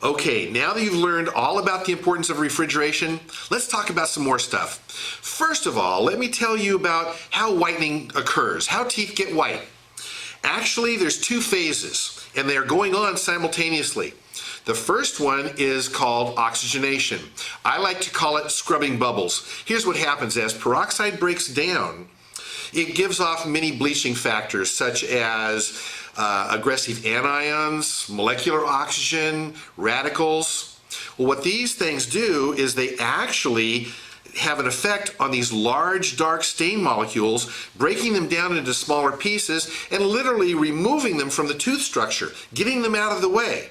Okay, now that you've learned all about the importance of refrigeration, let's talk about some more stuff. First of all, let me tell you about how whitening occurs, how teeth get white. Actually, there's two phases, and they're going on simultaneously. The first one is called oxygenation. I like to call it scrubbing bubbles. Here's what happens. As peroxide breaks down, it gives off many bleaching factors such as aggressive anions, molecular oxygen, radicals. Well, what these things do is they actually have an effect on these large dark stain molecules, breaking them down into smaller pieces and literally removing them from the tooth structure, getting them out of the way.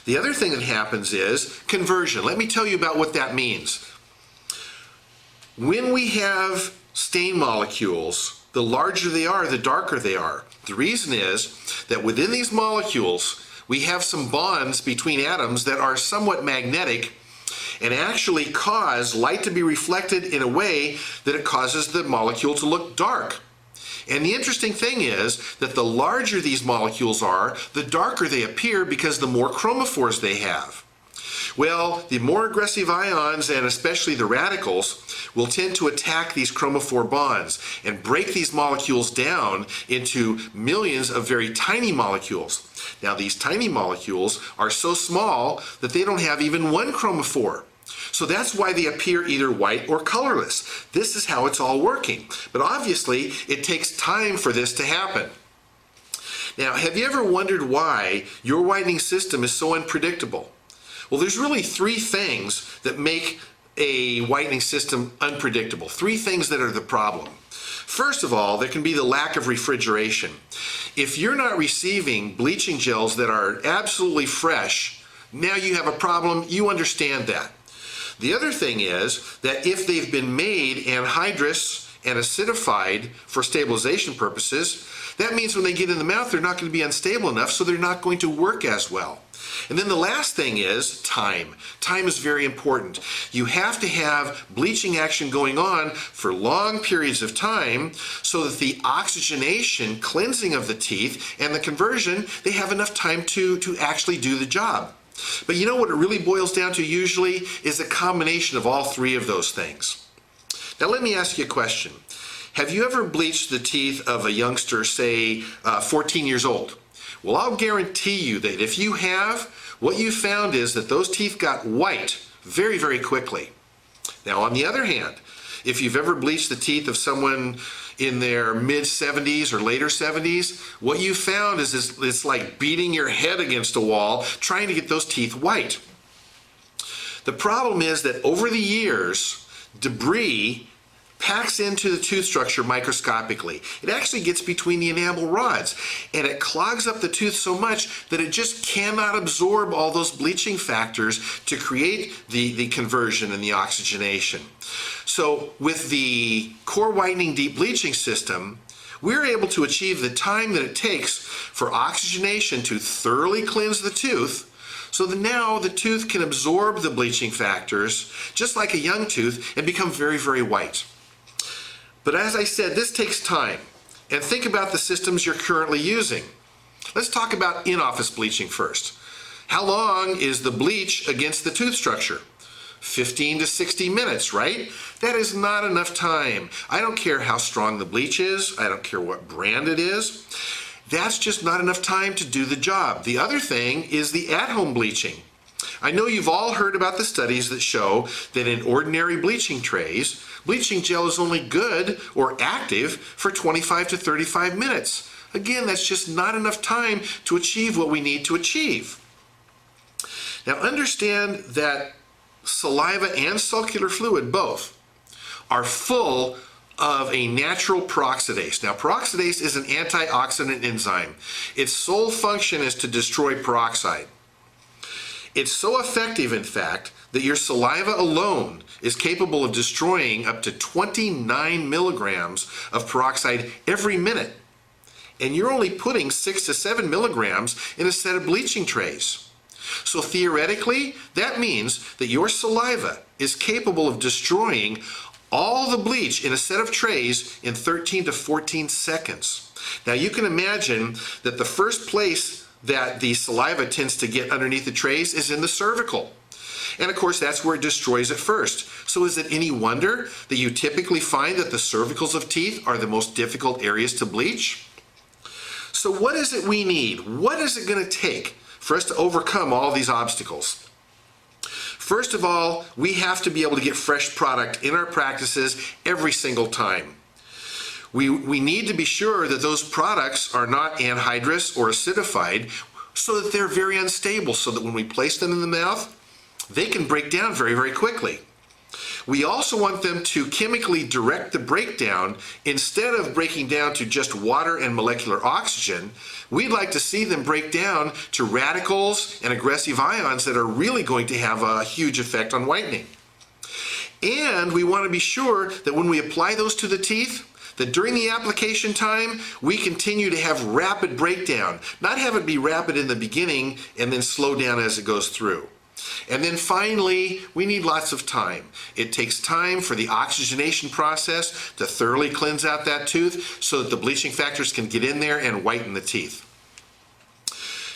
The other thing that happens is conversion. Let me tell you about what that means. When we have stain molecules, the larger they are, the darker they are. The reason is that within these molecules, we have some bonds between atoms that are somewhat magnetic and actually cause light to be reflected in a way that it causes the molecule to look dark. And the interesting thing is that the larger these molecules are, the darker they appear because the more chromophores they have. Well, the more aggressive ions, and especially the radicals, will tend to attack these chromophore bonds and break these molecules down into millions of very tiny molecules. Now, these tiny molecules are so small that they don't have even one chromophore. So that's why they appear either white or colorless. This is how it's all working. But obviously, it takes time for this to happen. Now, have you ever wondered why your whitening system is so unpredictable? Well, there's really three things that make a whitening system unpredictable. Three things that are the problem. First of all, there can be the lack of refrigeration. If you're not receiving bleaching gels that are absolutely fresh, now you have a problem. You understand that. The other thing is that if they've been made anhydrous and acidified for stabilization purposes, that means when they get in the mouth, they're not going to be unstable enough, so they're not going to work as well. And then the last thing is time. Time is very important. You have to have bleaching action going on for long periods of time so that the oxygenation, cleansing of the teeth, and the conversion, they have enough time to actually do the job. But you know what it really boils down to usually is a combination of all three of those things. Now let me ask you a question. Have you ever bleached the teeth of a youngster, say 14 years old? Well, I'll guarantee you that if you have, what you found is that those teeth got white very, very quickly. Now, on the other hand, if you've ever bleached the teeth of someone in their mid-70s or later 70s, what you found is it's like beating your head against a wall trying to get those teeth white. The problem is that over the years, debris packs into the tooth structure microscopically. It actually gets between the enamel rods, and it clogs up the tooth so much that it just cannot absorb all those bleaching factors to create the conversion and the oxygenation. So with the core whitening deep bleaching system, we're able to achieve the time that it takes for oxygenation to thoroughly cleanse the tooth, so that now the tooth can absorb the bleaching factors just like a young tooth and become very, very white. But as I said, this takes time. And think about the systems you're currently using. Let's talk about in-office bleaching first. How long is the bleach against the tooth structure? 15 to 60 minutes, right? That is not enough time. I don't care how strong the bleach is. I don't care what brand it is. That's just not enough time to do the job. The other thing is the at-home bleaching. I know you've all heard about the studies that show that in ordinary bleaching trays, bleaching gel is only good or active for 25 to 35 minutes. Again, that's just not enough time to achieve what we need to achieve. Now understand that saliva and sulcular fluid, both, are full of a natural peroxidase. Now, peroxidase is an antioxidant enzyme. Its sole function is to destroy peroxide. It's so effective, in fact, that your saliva alone is capable of destroying up to 29 milligrams of peroxide every minute. And you're only putting 6 to 7 milligrams in a set of bleaching trays. So theoretically, that means that your saliva is capable of destroying all the bleach in a set of trays in 13 to 14 seconds. Now you can imagine that the first place that the saliva tends to get underneath the trays is in the cervical. And of course, that's where it destroys it first. So is it any wonder that you typically find that the cervicals of teeth are the most difficult areas to bleach? So what is it we need? What is it going to take for us to overcome all these obstacles? First of all, we have to be able to get fresh product in our practices every single time. We need to be sure that those products are not anhydrous or acidified so that they're very unstable, so that when we place them in the mouth, they can break down very, very quickly. We also want them to chemically direct the breakdown. Instead of breaking down to just water and molecular oxygen, we'd like to see them break down to radicals and aggressive ions that are really going to have a huge effect on whitening. And we want to be sure that when we apply those to the teeth, that during the application time, we continue to have rapid breakdown, not have it be rapid in the beginning and then slow down as it goes through. And then finally, we need lots of time. It takes time for the oxygenation process to thoroughly cleanse out that tooth so that the bleaching factors can get in there and whiten the teeth.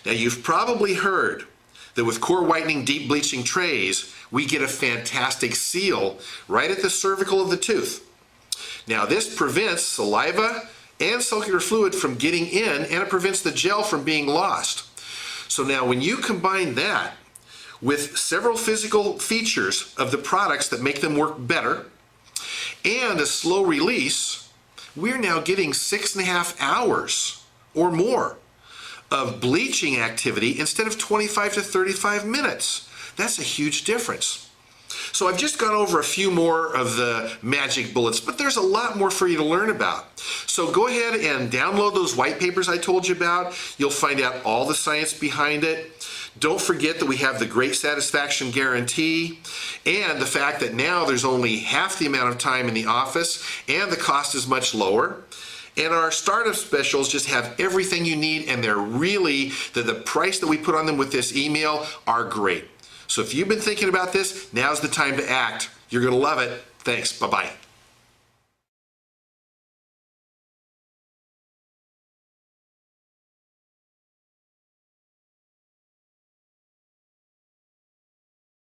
Now, you've probably heard that with core whitening deep bleaching trays, we get a fantastic seal right at the cervical of the tooth. Now, this prevents saliva and circular fluid from getting in, and it prevents the gel from being lost. So now when you combine that with several physical features of the products that make them work better and a slow release, we're now getting 6.5 hours or more of bleaching activity instead of 25 to 35 minutes. That's a huge difference. So I've just gone over a few more of the magic bullets, but there's a lot more for you to learn about. So go ahead and download those white papers I told you about. You'll find out all the science behind it. Don't forget that we have the great satisfaction guarantee and the fact that now there's only half the amount of time in the office and the cost is much lower. And our startup specials just have everything you need, and they're really, the price that we put on them with this email are great. So if you've been thinking about this, now's the time to act. You're going to love it. Thanks. Bye-bye.